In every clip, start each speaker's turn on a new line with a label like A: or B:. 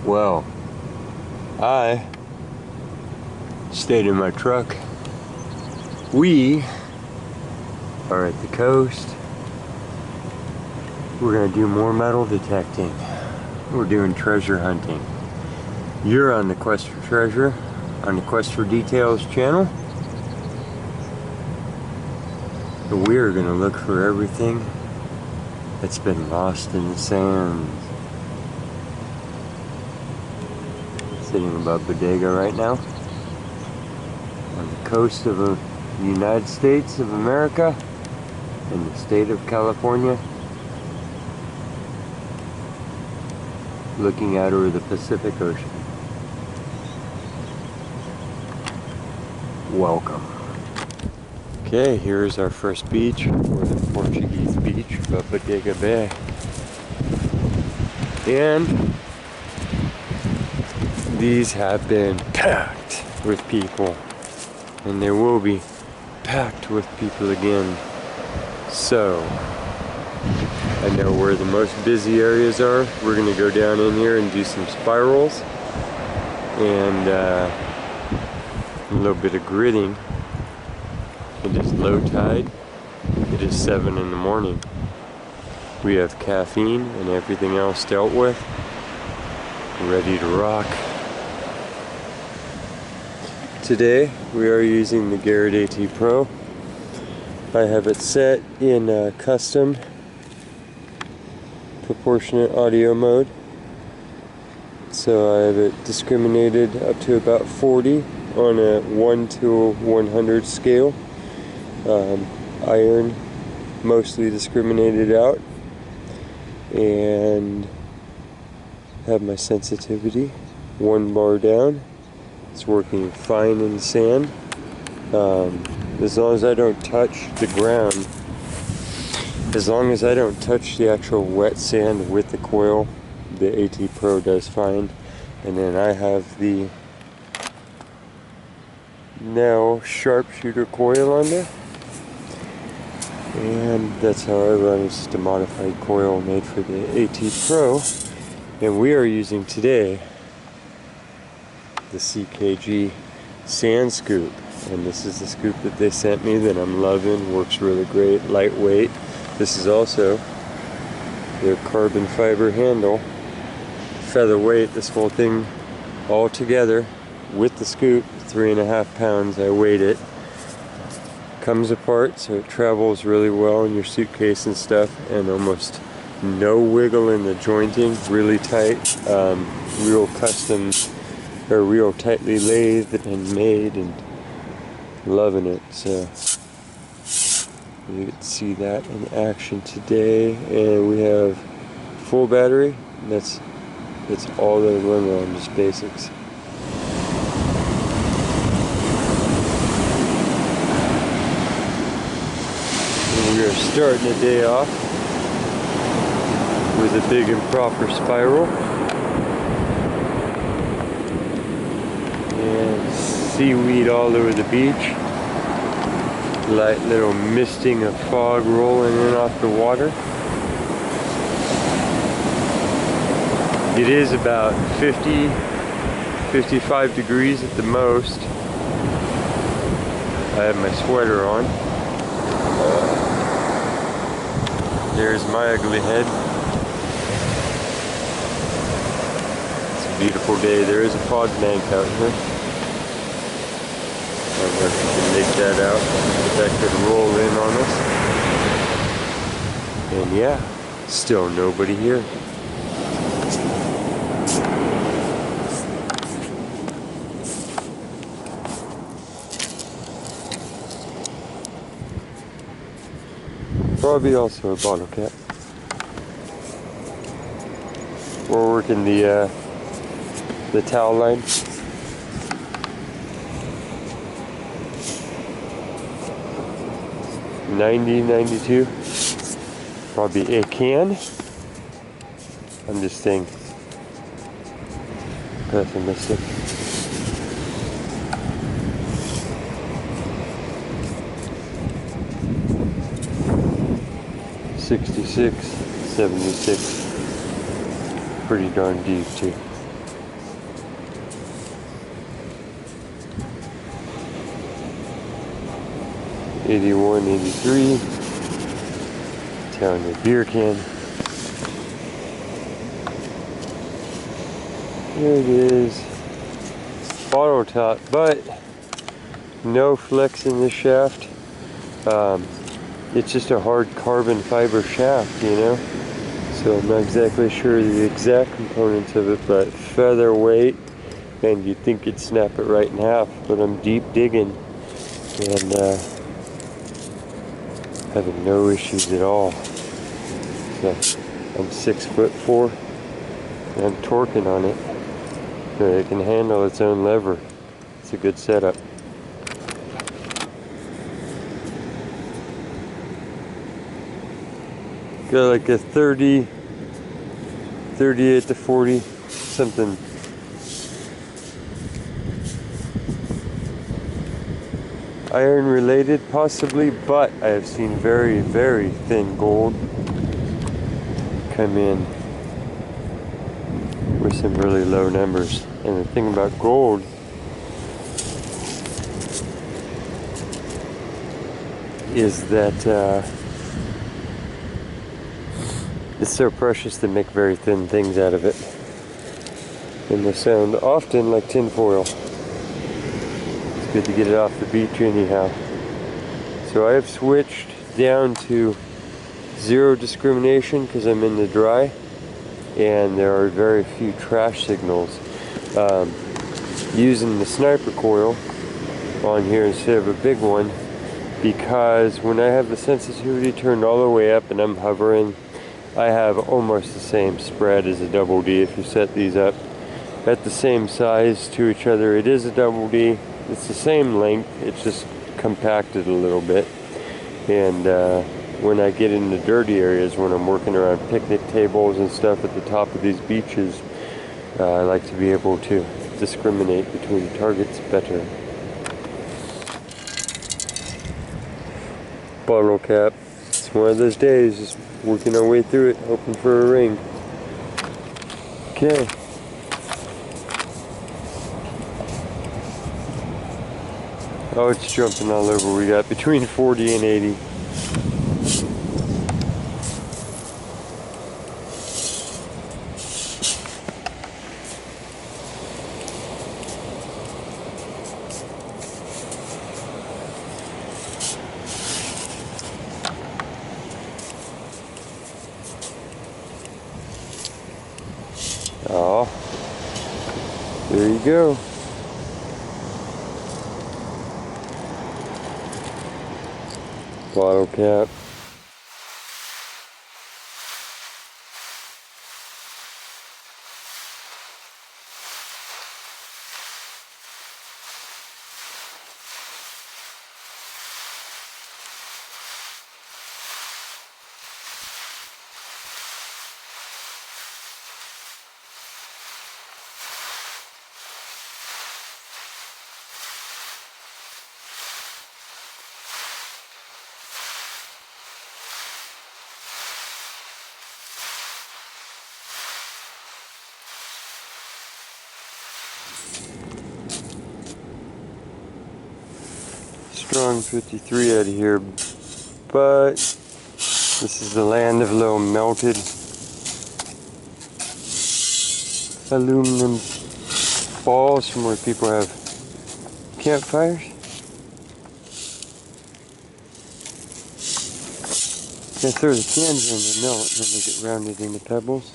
A: Well, I stayed in my truck. We are at the coast. We're gonna do more metal detecting. We're doing treasure hunting. You're on the Quest for Treasure, on the Quest for Details channel. And we are gonna look for everything that's been lost in the sands. Sitting above Bodega right now, on the coast of the United States of America, in the state of California, looking out over the Pacific Ocean. Welcome. Okay, here's our first beach, or the Portuguese beach of Bodega Bay. And these have been packed with people, and they will be packed with people again. So, I know where the most busy areas are. We're gonna go down in here and do some spirals and a little bit of gridding. It is low tide. It is 7 in the morning. We have caffeine and everything else dealt with. Ready to rock. Today we are using the Garrett AT Pro. I have it set in custom proportionate audio mode. So I have it discriminated up to about 40 on a 1 to 100 scale. Iron mostly discriminated out, and have my sensitivity 1 bar down. It's working fine in the sand. As long as I don't touch the ground, as long as I don't touch the actual wet sand with the coil, the AT Pro does fine. And then I have the now sharpshooter coil on there. And that's how I run. It's just a modified coil made for the AT Pro. And we are using today the CKG sand scoop. And this is the scoop that they sent me that I'm loving. Works really great, lightweight. This is also their carbon fiber handle. Featherweight, this whole thing all together with the scoop, 3.5 pounds. I weighed it. Comes apart, so it travels really well in your suitcase and stuff, and almost no wiggle in the jointing, really tight, real custom, or real tightly lathed and made, and loving it. So you can see that in action today. And we have full battery. That's all that I run on, just basics. We are starting the day off with a big and proper spiral. And seaweed all over the beach. Light little misting of fog rolling in off the water. It is about 50, 55 degrees at the most. I have my sweater on. There's my ugly head. It's a beautiful day. There is a fog bank out here. I don't know if you can make that out, but that could roll in on us. And yeah, still nobody here. Probably also a bottle cap. We're working the towel line. $90.92. Probably a can. I'm just saying. Pessimistic. 66, 76. Pretty darn deep too. 81, 83. Down the beer can. There it is. Bottle top, but no flex in the shaft. It's just a hard carbon fiber shaft, you know? So I'm not exactly sure the exact components of it, but featherweight, and you'd think you'd snap it right in half, but I'm deep digging and having no issues at all. So I'm 6'4", and I'm torquing on it. So it can handle its own lever. It's a good setup. Got like a 30, 38 to 40, something. Iron related possibly, but I have seen very, very thin gold come in with some really low numbers. And the thing about gold is that it's so precious to make very thin things out of it. And they sound often like tin foil. It's good to get it off the beach anyhow. So I have switched down to zero discrimination because I'm in the dry, and there are very few trash signals. Using the sniper coil on here instead of a big one, because when I have the sensitivity turned all the way up and I'm hovering, I have almost the same spread as a double D. If you set these up at the same size to each other, it is a double D. It's the same length, it's just compacted a little bit. And when I get into dirty areas, when I'm working around picnic tables and stuff at the top of these beaches, I like to be able to discriminate between targets better. Bottle cap. It's one of those days, just working our way through it, hoping for a ring. Okay. Oh, it's jumping all over. We got between 40 and 80. Oh, there you go. Bottle cap. Strong 53 out of here, but this is the land of little melted aluminum balls from where people have campfires. I throw the cans in, they melt, and then they get rounded into pebbles.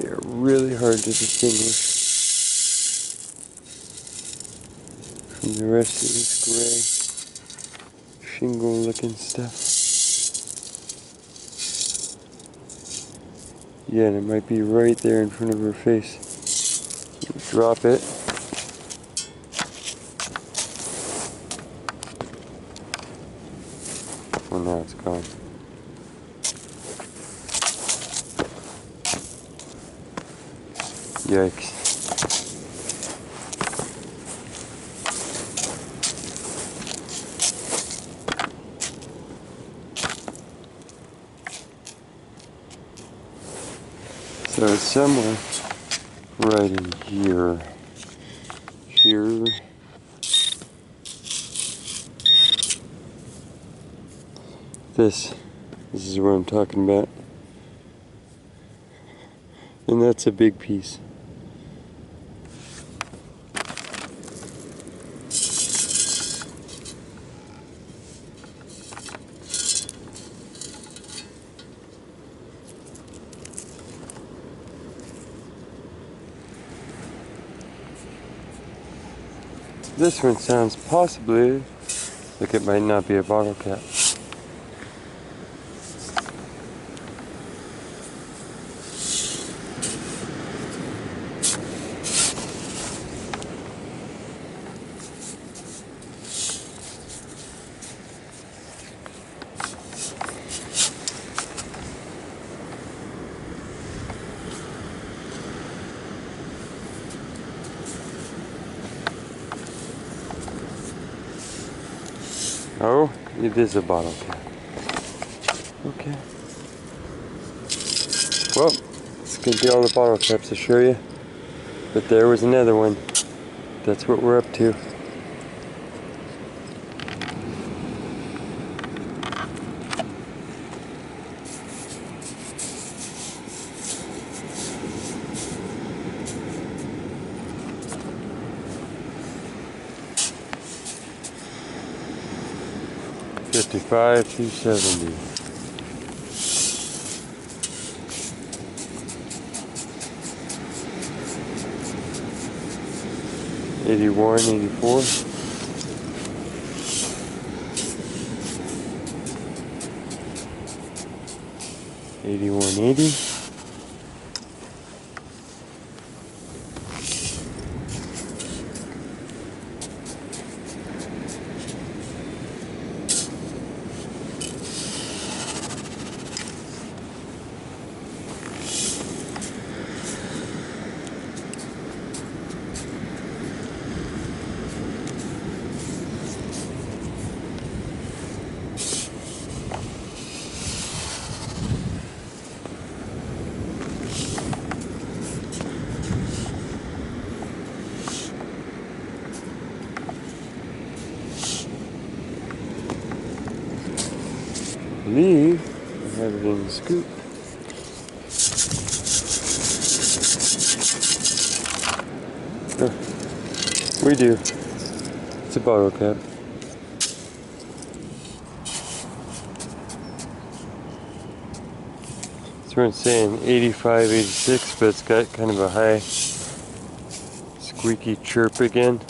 A: They're really hard to distinguish from the rest of this gray shingle looking stuff. Yeah, and it might be right there in front of her face. Drop it. Well, now it's gone. Yikes. So it's somewhere right in here. Here. This is what I'm talking about. And that's a big piece. This one sounds possibly like it might not be a bottle cap. Oh, it is a bottle cap. Okay. Well, it's gonna be all the bottle caps to show you. But there was another one. That's what we're up to. $55 to $70. $81, $84. $81.80. I believe I have it in the scoop. Oh, we do. It's a bottle cap. So we're saying 85, 86, but it's got kind of a high squeaky chirp again.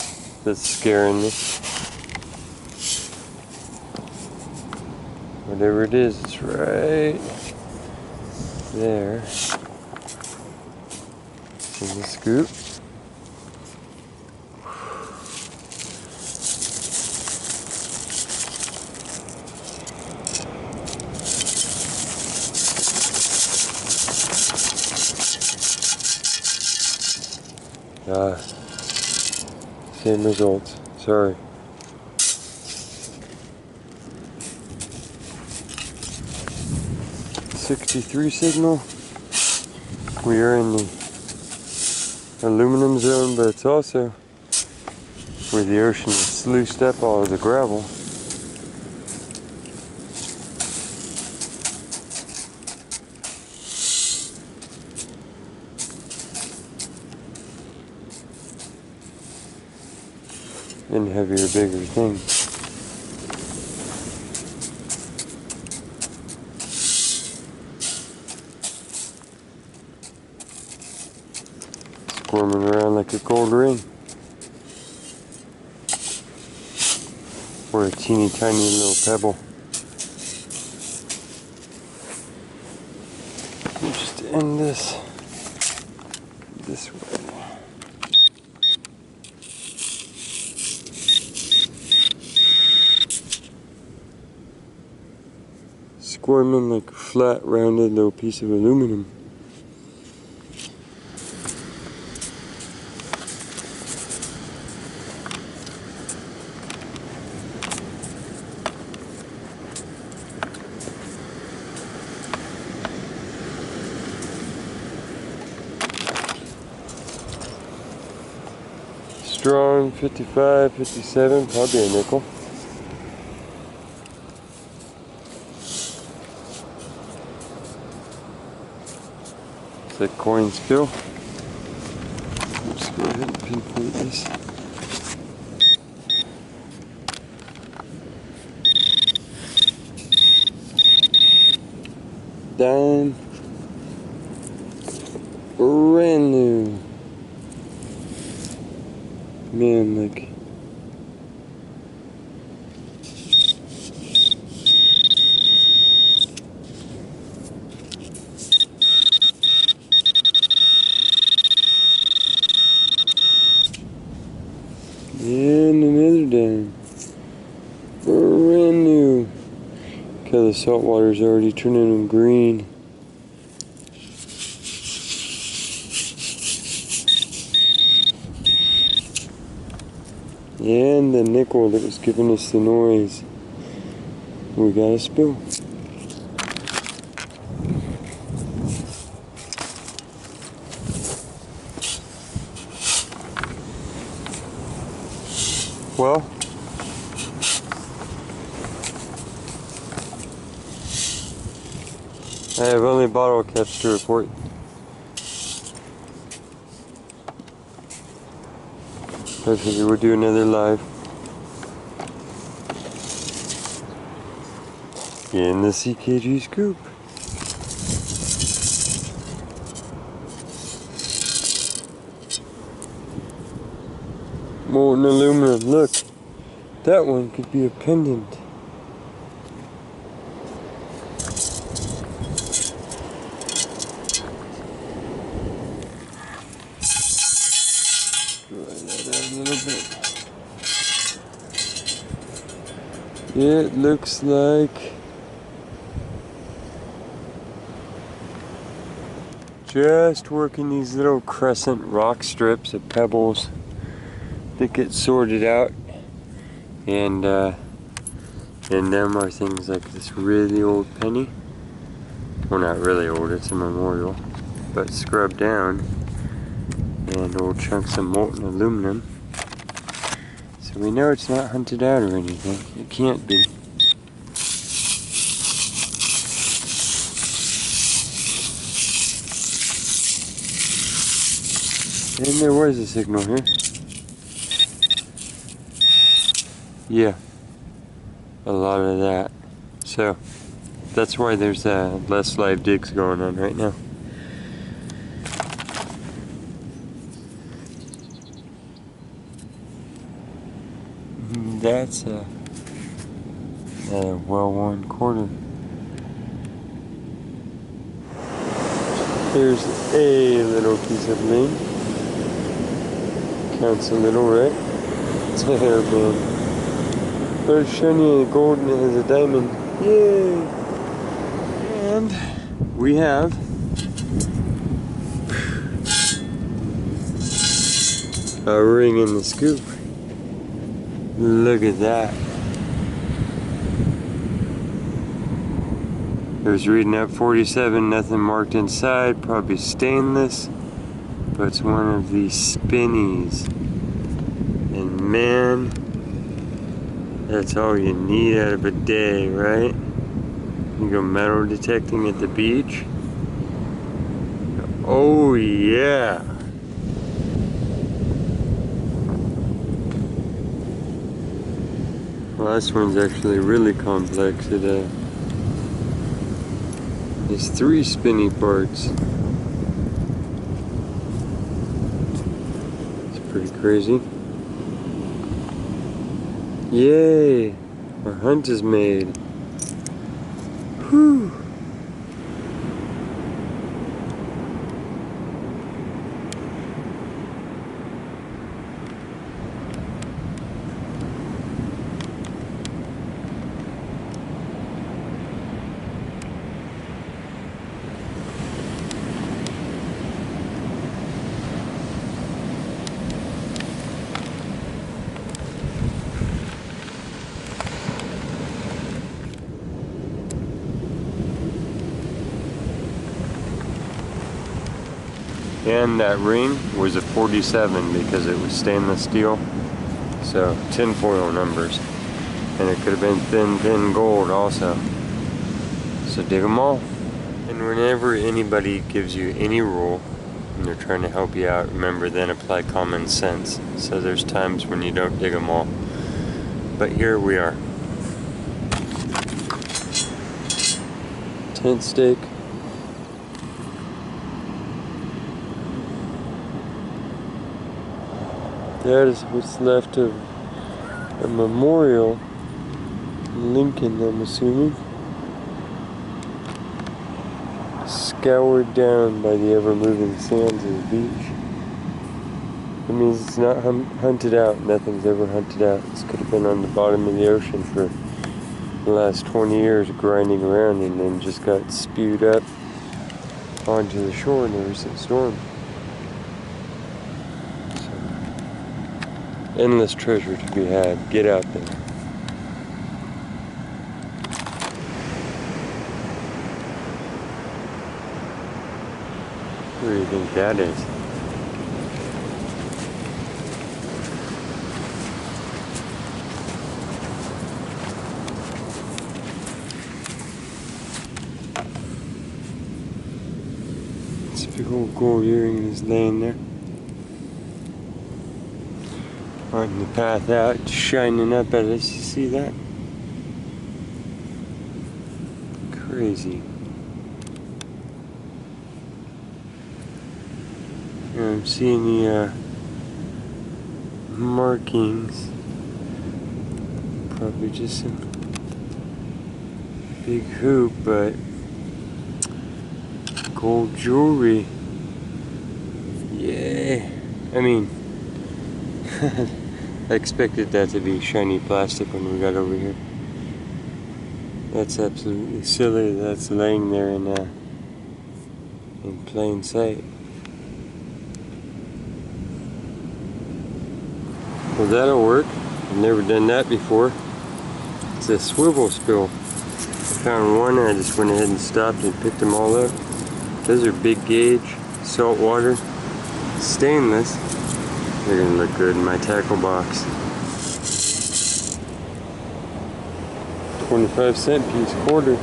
A: That's scaring me. Whatever it is, it's right there. It's in the scoop. Same results. Sorry. $63 signal. We are in the aluminum zone, but it's also where the ocean has sluiced up all of the gravel. And heavier, bigger things. Squirming around like a gold ring. Or a teeny tiny little pebble. We'll just end this way. Squirming like a flat, rounded little piece of aluminum. Strong, 55, 57, probably a nickel. the coin spill. Let's go ahead and pinpoint this. Dime. Brand new. Man, like. And another dime. Brand new. Okay, the salt water's already turning them green. And the nickel that was giving us the noise. We got a spill. Well, I have only bottle caps to report. I figured we'll do another live. In the CKG scoop. Molten aluminum. Look, that one could be a pendant. Dry that out a little bit. It looks like just working these little crescent rock strips of pebbles that get sorted out, and them are things like this really old penny. Well, not really old, it's a memorial, but scrubbed down, and old chunks of molten aluminum. So we know it's not hunted out or anything. It can't be. And there was a signal here. Yeah, a lot of that. So that's why there's less live digs going on right now. That's a well-worn quarter. There's a little piece of bling. Counts a little, right? It's a hairband. But it's shiny and gold and it has a diamond. Yay! And we have a ring in the scoop. Look at that. It was reading up 47, nothing marked inside, probably stainless, but it's one of these spinnies. And man, that's all you need out of a day, right? You go metal detecting at the beach. Oh yeah. Well, this one's actually really complex. It's 3 spinny parts. It's pretty crazy. Yay! Our hunt is made. Whew! And that ring was a 47 because it was stainless steel, so tinfoil numbers, and it could have been thin gold also. So dig them all. And whenever anybody gives you any rule and they're trying to help you out, remember, then apply common sense. So there's times when you don't dig them all. But here we are. Tent stake. That is what's left of a memorial in Lincoln, I'm assuming. Scoured down by the ever-moving sands of the beach. It means it's not hunted out. Nothing's ever hunted out. This could have been on the bottom of the ocean for the last 20 years, grinding around, and then just got spewed up onto the shore in a recent storm. So, endless treasure to be had. Get out there. What do you think that is? This big old gold earring is laying there on the path out, shining up at us. You see that? Crazy. I'm seeing the markings. Probably just some big hoop, but gold jewelry. Yay! I mean, I expected that to be shiny plastic when we got over here. That's absolutely silly. That's laying there in plain sight. Well, that'll work. I've never done that before. It's a swivel spill. I found one and I just went ahead and stopped and picked them all up. Those are big gauge, salt water, stainless. They're gonna look good in my tackle box. 25-cent piece, quarter.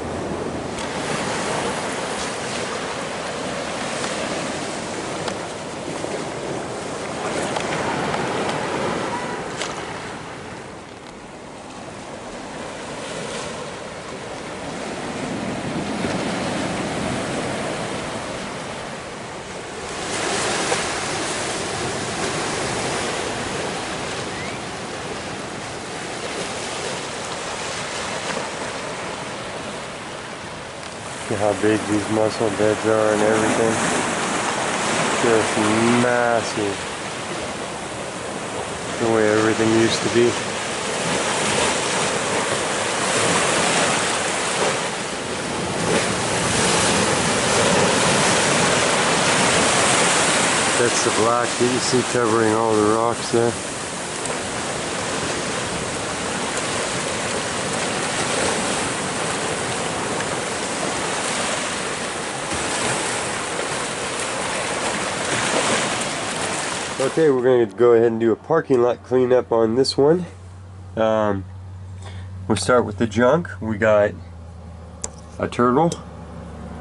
A: Look at how big these mussel beds are and everything. Just massive. The way everything used to be. That's the black that you see covering all the rocks there. Okay, we're going to go ahead and do a parking lot cleanup on this one. We'll start with the junk. We got a turtle.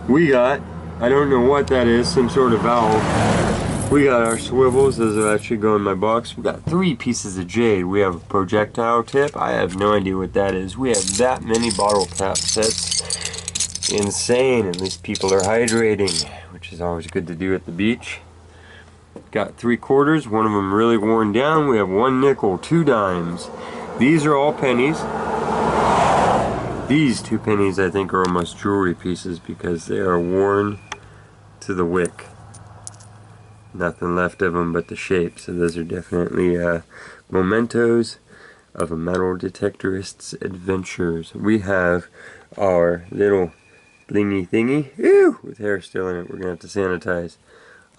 A: We got, I don't know what that is, some sort of valve. We got our swivels. Those will actually go in my box. We got 3 pieces of jade. We have a projectile tip. I have no idea what that is. We have that many bottle cap sets. Insane. At least people are hydrating, which is always good to do at the beach. Got 3 quarters, one of them really worn down. We have 1 nickel, 2 dimes. These are all pennies. These 2 pennies I think are almost jewelry pieces because they are worn to the wick. Nothing left of them but the shape. So those are definitely mementos of a metal detectorist's adventures. We have our little blingy thingy, ew, with hair still in it. We're gonna have to sanitize.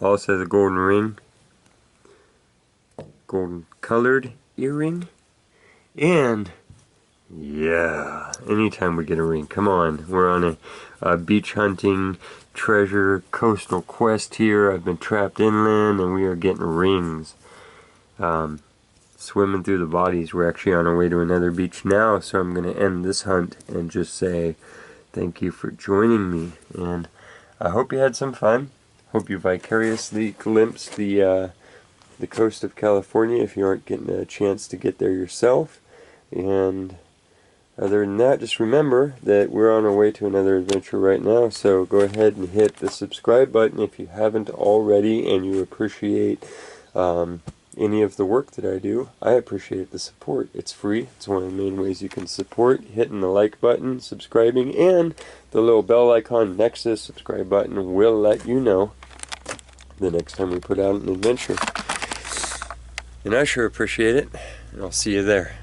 A: Also the golden ring, golden colored earring, and yeah, anytime we get a ring, come on, we're on a beach hunting treasure coastal quest here. I've been trapped inland and we are getting rings. Swimming through the bodies. We're actually on our way to another beach now, so I'm going to end this hunt and just say thank you for joining me, and I hope you had some fun. Hope you vicariously glimpsed the coast of California if you aren't getting a chance to get there yourself. And other than that, just remember that we're on our way to another adventure right now, so go ahead and hit the subscribe button if you haven't already and you appreciate any of the work that I do. I appreciate the support. It's free. It's one of the main ways you can support. Hitting the like button, subscribing, and the little bell icon next to the subscribe button will let you know the next time we put out an adventure. And I sure appreciate it, and I'll see you there.